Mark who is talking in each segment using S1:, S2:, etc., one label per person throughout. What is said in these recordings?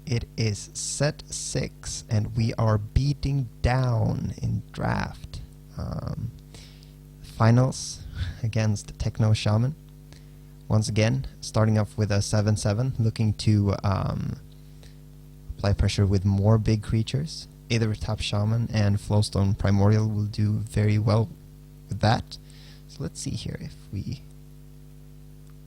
S1: It is set 6 and we are beating down in draft. Finals against Techno Shaman. Once again, starting off with a 7/7, looking to apply pressure with more big creatures. Either Tap Shaman and Flowstone Primordial will do very well with that. So let's see here if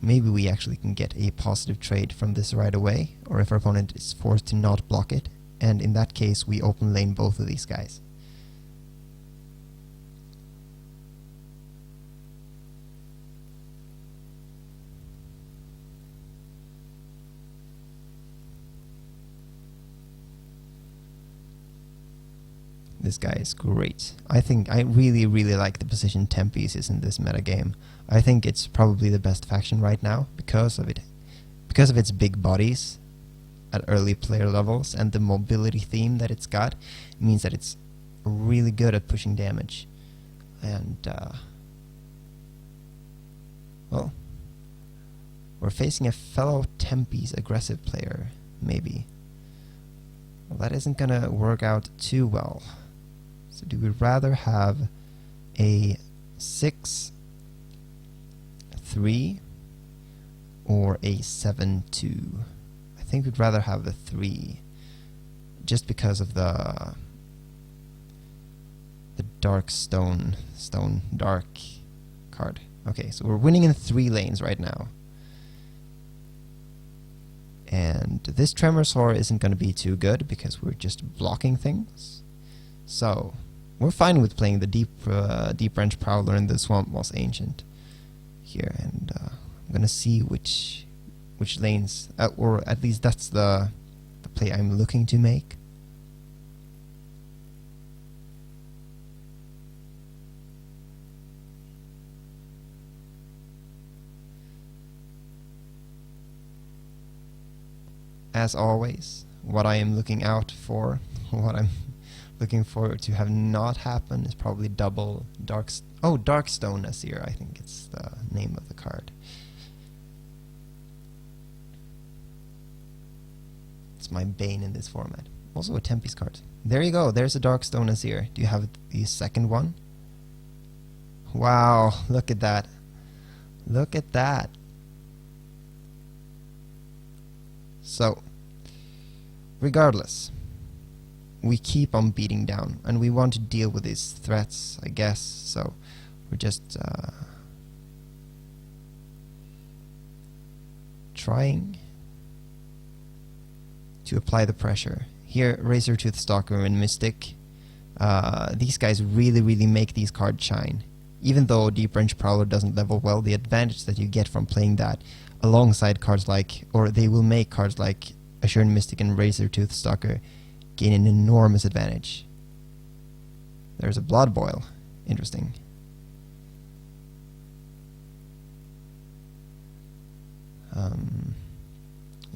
S1: maybe we actually can get a positive trade from this right away, or if our opponent is forced to not block it, and in that case we open lane both of these guys. This guy is great. I think I really like the position Tempest is in this metagame. I think it's probably the best faction right now because of its big bodies at early player levels, and the mobility theme that it's got means that it's really good at pushing damage. And well, we're facing a fellow Tempest aggressive player, maybe. Well, that isn't gonna work out too well. So do we rather have a 6/3 or a 7/2? I think we'd rather have the 3, just because of the dark stone dark card. Okay, so we're winning in 3 lanes right now. And this Tremosaur isn't going to be too good because we're just blocking things. So we're fine with playing the Deep Branch Prowler in the Swamp Moss Ancient here, and I'm gonna see which lanes, or at least that's the play I'm looking to make. As always, what I am looking out for, what I'm looking for to have not happen is probably double Darkstone Nasir, I think it's the name of the card. It's my bane in this format. Also a Tempest card. There you go, there's a Darkstone Nasir. Do you have the second one? Wow, look at that. Look at that. So, regardless, we keep on beating down, and we want to deal with these threats, I guess, so we're just trying to apply the pressure. Here, Razortooth Stalker and Mystic, these guys really make these cards shine. Even though Deep Branch Prowler doesn't level well, the advantage that you get from playing that alongside cards like, or they will make cards like Assured Mystic and Razortooth Stalker gain an enormous advantage. There's a Blood Boil. Interesting.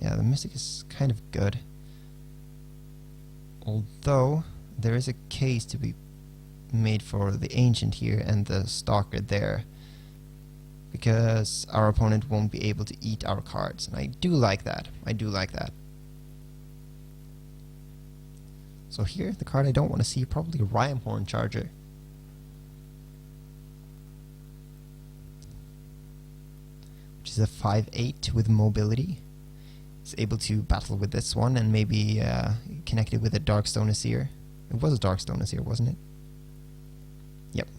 S1: Yeah, the Mystic is kind of good. Although, there is a case to be made for the Ancient here and the Stalker there, because our opponent won't be able to eat our cards, and I do like that. I do like that. So here, the card I don't want to see, probably Rhyhorn Charger. Which is a 5/8 with mobility. It's able to battle with this one and maybe connect it with a Darkstone Nasir. It was a Darkstone Nasir, wasn't it? Yep.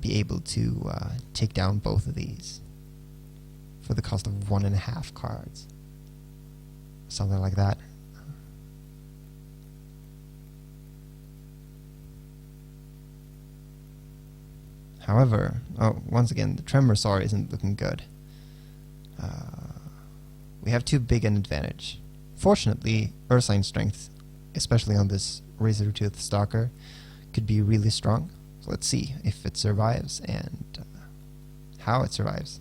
S1: Be able to take down both of these for the cost of 1.5 cards. Something like that. However, once again, the Tremosaur isn't looking good. We have too big an advantage. Fortunately, Ursine Strength, especially on this Razortooth Stalker, could be really strong. So let's see if it survives and how it survives.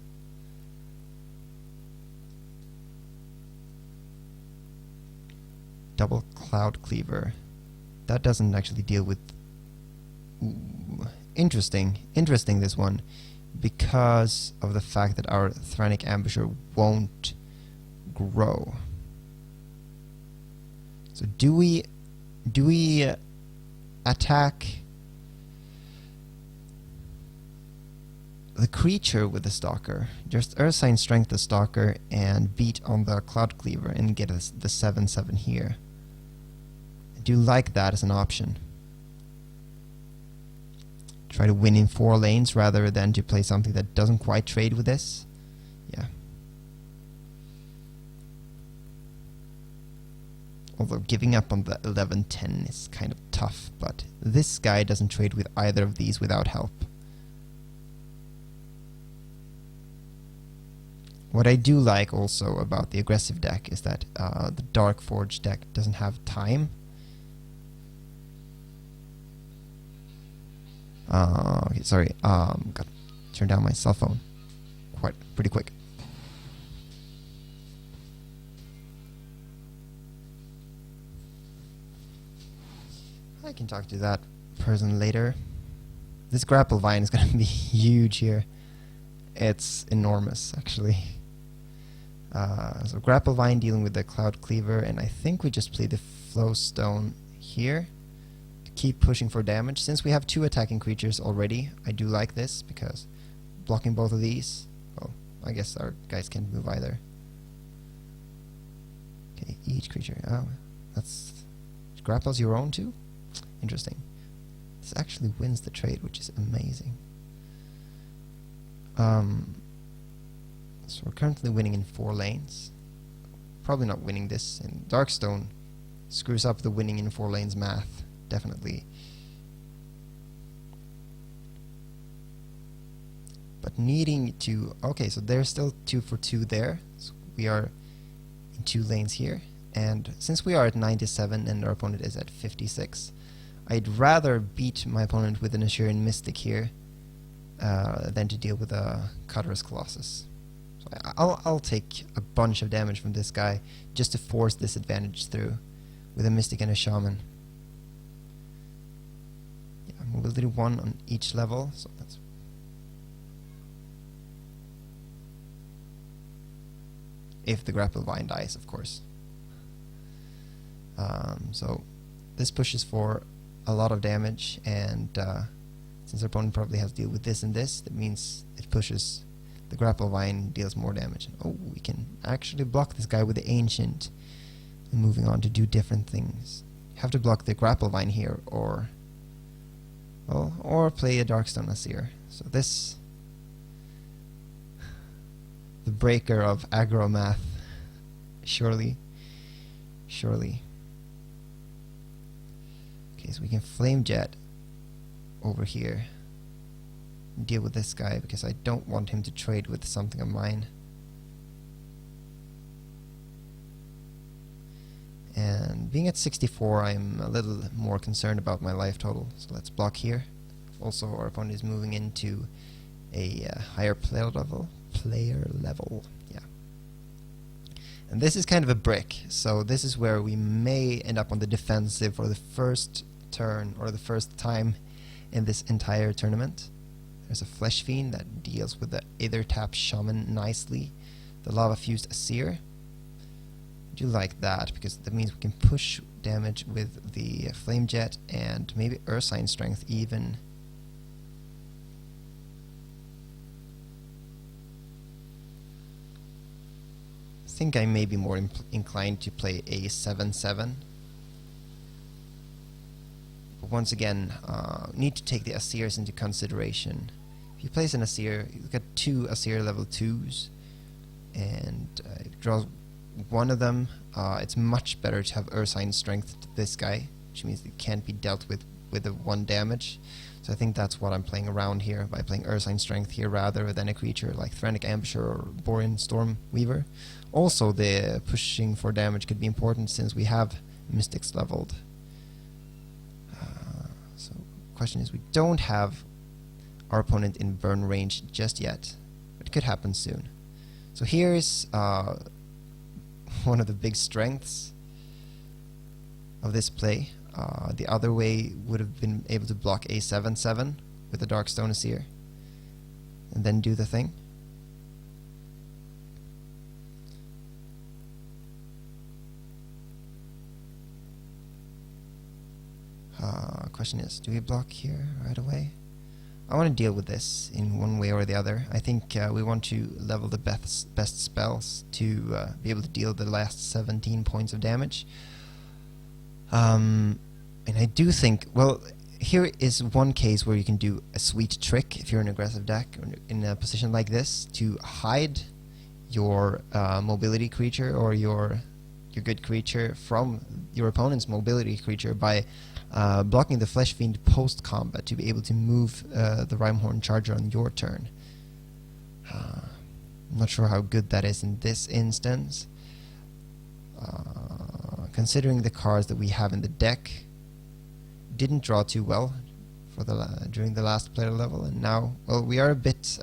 S1: Double Cloud Cleaver. That doesn't actually deal with... Ooh. Interesting this one, because of the fact that our Thranic Ambusher won't grow. So do we attack the creature with the Stalker? Just Ursine Strength the Stalker and beat on the Cloud Cleaver and get us the 7/7 here. I do like that as an option. Try to win in 4 lanes rather than to play something that doesn't quite trade with this. Yeah. Although giving up on the 11/10 is kind of tough, but this guy doesn't trade with either of these without help. What I do like also about the aggressive deck is that the Darkforge deck doesn't have time. Okay, sorry. Got to turn down my cell phone pretty quick. I can talk to that person later. This grapple vine is going to be huge here. It's enormous, actually. So grapple vine dealing with the Cloud Cleaver, and I think we just play the Flow Stone here to keep pushing for damage. Since we have 2 attacking creatures already, I do like this because blocking both of these. Well, I guess our guys can't move either. Okay, each creature. Oh, that's grapples your own too. Interesting. This actually wins the trade, which is amazing. So we're currently winning in 4 lanes. Probably not winning this. And Darkstone screws up the winning in 4 lanes math. Definitely. But needing to... Okay, so there's still 2 for 2 there. So we are in 2 lanes here. And since we are at 97 and our opponent is at 56, I'd rather beat my opponent with an Assyrian Mystic here than to deal with a Cutter's Colossus. So I'll take a bunch of damage from this guy just to force this advantage through with a Mystic and a Shaman. Yeah, mobility 1 on each level, so that's... If the grapple vine dies, of course. So this pushes for a lot of damage, and since our opponent probably has to deal with this and this, that means it pushes the grapple vine, deals more damage. Oh, we can actually block this guy with the Ancient, and moving on to do different things. You have to block the grapple vine here, or well, or play a Darkstone Asir. So this, the breaker of aggro math, surely. Okay, so we can Flame Jet over here and deal with this guy because I don't want him to trade with something of mine. And being at 64, I'm a little more concerned about my life total. So let's block here. Also, our opponent is moving into a higher player level. Yeah. And this is kind of a brick, so this is where we may end up on the defensive for the first turn or the first time in this entire tournament. There's a Flesh Fiend that deals with the Aether Tap Shaman nicely. The Lava Fused Asir. I do like that because that means we can push damage with the Flame Jet and maybe Ursine Strength even. I think I may be more inclined to play a 7/7. But once again, need to take the Asirs into consideration. If you place an Asir, you get 2 Asir level 2s, and if you draw one of them, it's much better to have Ursine Strength to this guy, which means it can't be dealt with the 1 damage. So I think that's what I'm playing around here, by playing Ursine Strength here rather than a creature like Thranic Ambusher or Borean Stormweaver. Also, the pushing for damage could be important since we have Mystics leveled. So the question is, we don't have our opponent in burn range just yet, but it could happen soon. So here's one of the big strengths of this play. The other way would have been able to block a 7/7 with the Darkstone Asir and then do the thing. Question is, do we block here right away? I want to deal with this in one way or the other. I think we want to level the best spells to be able to deal the last 17 points of damage. And I do think, well, here is one case where you can do a sweet trick if you're an aggressive deck or in a position like this to hide your mobility creature or your good creature from your opponent's mobility creature by blocking the Flesh Fiend post-combat to be able to move the Rimehorn Charger on your turn. I'm not sure how good that is in this instance. Considering the cards that we have in the deck, didn't draw too well for during the last player level, and now, well, we are a bit...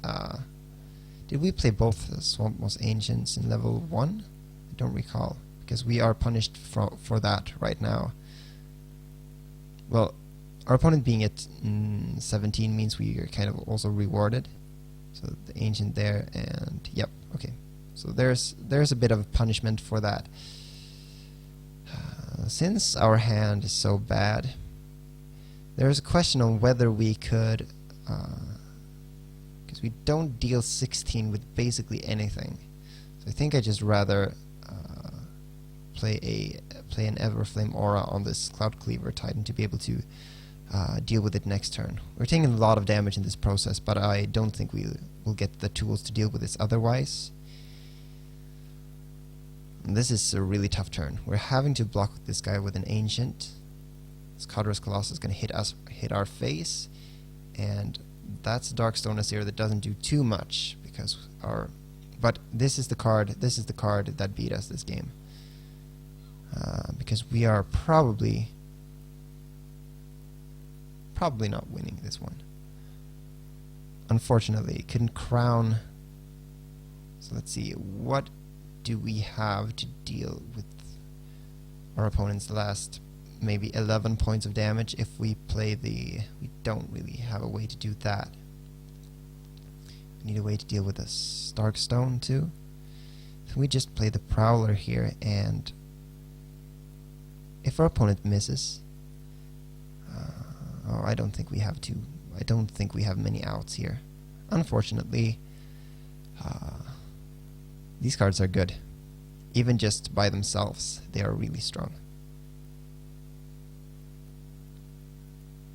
S1: did we play both the Swamp Moss Ancients in level 1? I don't recall, because we are punished for that right now. Well, our opponent being at 17 means we are kind of also rewarded. So the Ancient there, and yep, okay. So there's a bit of punishment for that. Since our hand is so bad, there's a question on whether we could, because we don't deal 16 with basically anything. So I think I just rather play an Everflame Aura on this Cloud Cleaver Titan to be able to deal with it next turn. We're taking a lot of damage in this process, but I don't think we will get the tools to deal with this otherwise. And this is a really tough turn. We're having to block this guy with an Ancient. This Codrus Colossus is going to hit our face, and that's a Darkstone Azir that doesn't do too much because but this is the card that beat us this game. Because we are probably not winning this one. Unfortunately, couldn't crown. So let's see, what do we have to deal with our opponent's last maybe 11 points of damage if we play we don't really have a way to do that. We need a way to deal with the Starkstone too. So we just play the Prowler here, and if our opponent misses, I don't think we have many outs here. Unfortunately, these cards are good. Even just by themselves, they are really strong.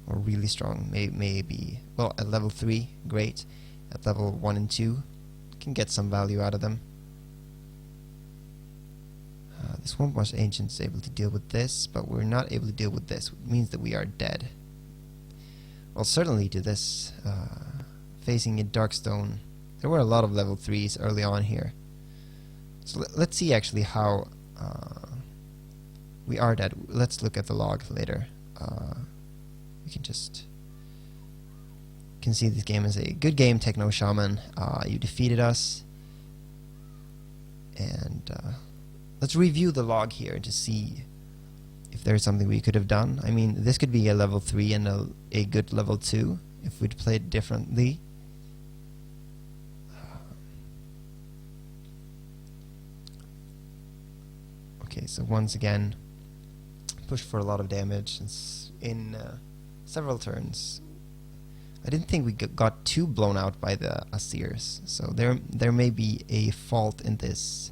S1: Or really strong, maybe, well, at level 3, great. At level 1 and 2, can get some value out of them. This Swamp Moss Ancient is able to deal with this, but we're not able to deal with this. It means that we are dead. Well, certainly to this, facing a Darkstone, there were a lot of level 3s early on here. So let's see actually how we are dead. Let's look at the log later. We can see this game is a good game, Techno Shaman. You defeated us, and let's review the log here to see if there's something we could have done. I mean, this could be a level 3 and a good level 2 if we'd played differently. Okay, so once again, push for a lot of damage in several turns. I didn't think we got too blown out by the Azirs, so there may be a fault in this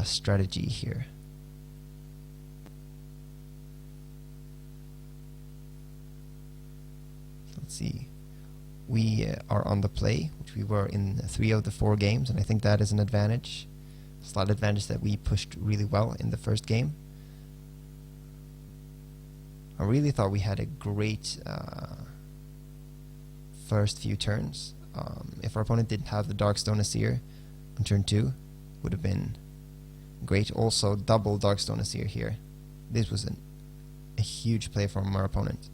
S1: strategy here. Let's see. We are on the play, which we were in 3 of the 4 games, and I think that is an advantage. Slight advantage that we pushed really well in the first game. I really thought we had a great first few turns. If our opponent didn't have the Darkstone Azir on turn 2, would have been great. Also, double Darkstone Azir here. This was a huge play from our opponent,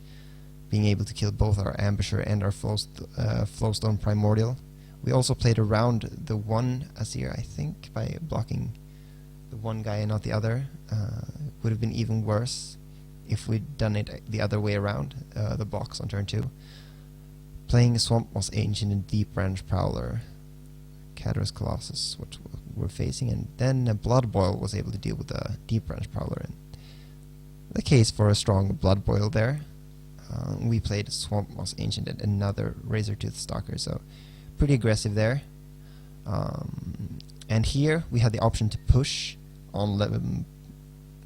S1: being able to kill both our Ambusher and our Flowstone Primordial. We also played around the one Azir, I think, by blocking the one guy and not the other. Would have been even worse if we'd done it the other way around, the blocks on turn 2. Playing Swamp Moss Ancient and Deep Branch Prowler, Codrus Colossus, what we're facing, and then Blood Boil was able to deal with the Deep Branch Prowler. And the case for a strong Blood Boil there. we played Swamp Moss Ancient and another Razortooth Stalker, so pretty aggressive there. And here we had the option to push on level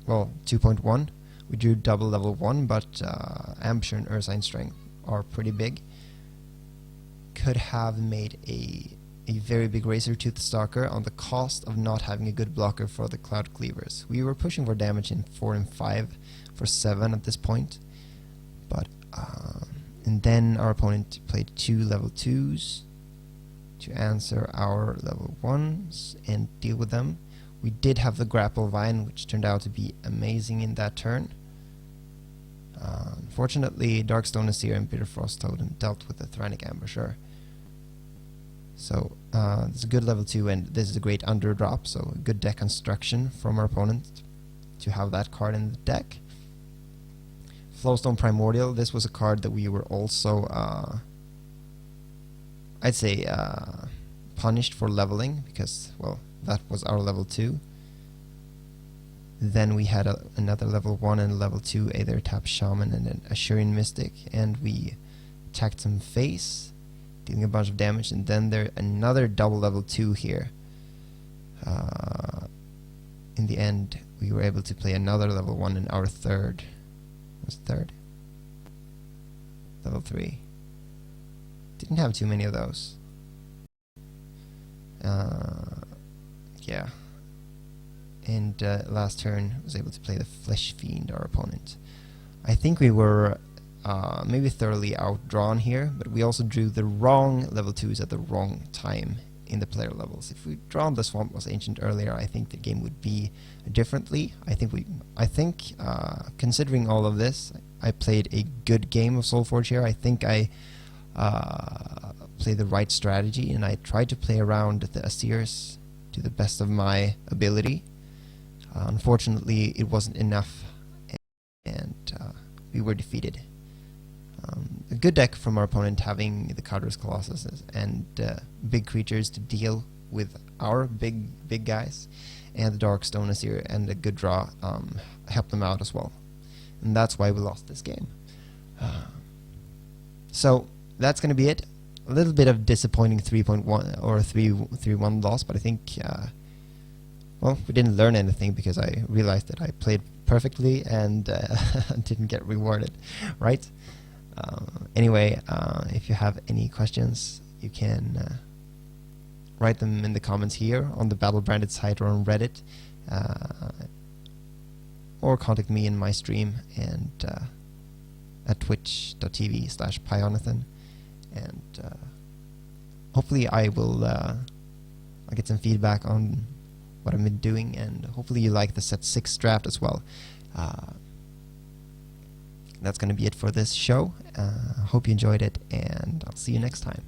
S1: 2.1. We drew double level 1, but Ambusher and Ursine Strength are pretty big. Could have made a very big Razortooth Stalker on the cost of not having a good blocker for the Cloud Cleavers. We were pushing for damage in 4 and 5 for 7 at this point, but and then our opponent played 2 level 2s to answer our level 1s and deal with them. We did have the Grapple Vine, which turned out to be amazing in that turn. Unfortunately, Darkstone Azir and Bitterfrost Totem dealt with the Thranic Ambusher. So this is a good level 2, and this is a great underdrop, so a good deck construction from our opponent to have that card in the deck. Flowstone Primordial, this was a card that we were also, I'd say, punished for leveling, because, well, that was our level 2. Then we had another level 1 and level 2 Aether Tap Shaman and an Assyrian Mystic, and we attacked some face, dealing a bunch of damage, and then there another double level 2 here. In the end, we were able to play another level 1 in our third. Was third? Level 3. Didn't have too many of those. Yeah. And last turn was able to play the Flesh Fiend, our opponent. I think we were maybe thoroughly outdrawn here, but we also drew the wrong level 2s at the wrong time in the player levels. If we'd drawn the Swamp Moss Ancient earlier, I think the game would be differently. I think considering all of this, I played a good game of Soulforge here. I think I played the right strategy, and I tried to play around the Azirs to the best of my ability. Unfortunately, it wasn't enough, and we were defeated. A good deck from our opponent, having the Cadaver's Colossus and big creatures to deal with our big guys, and the Darkstone Azir and a good draw helped them out as well. And that's why we lost this game. So that's going to be it. A little bit of disappointing 3.1 or 3-1 loss, but I think well, we didn't learn anything because I realized that I played perfectly and didn't get rewarded, right? Anyway, if you have any questions, you can write them in the comments here on the Battlebranded site or on Reddit, or contact me in my stream and at twitch.tv/Pionathan, and hopefully I will I'll get some feedback on what I've been doing, and hopefully you like the set 6 draft as well. That's going to be it for this show. Hope you enjoyed it, and I'll see you next time.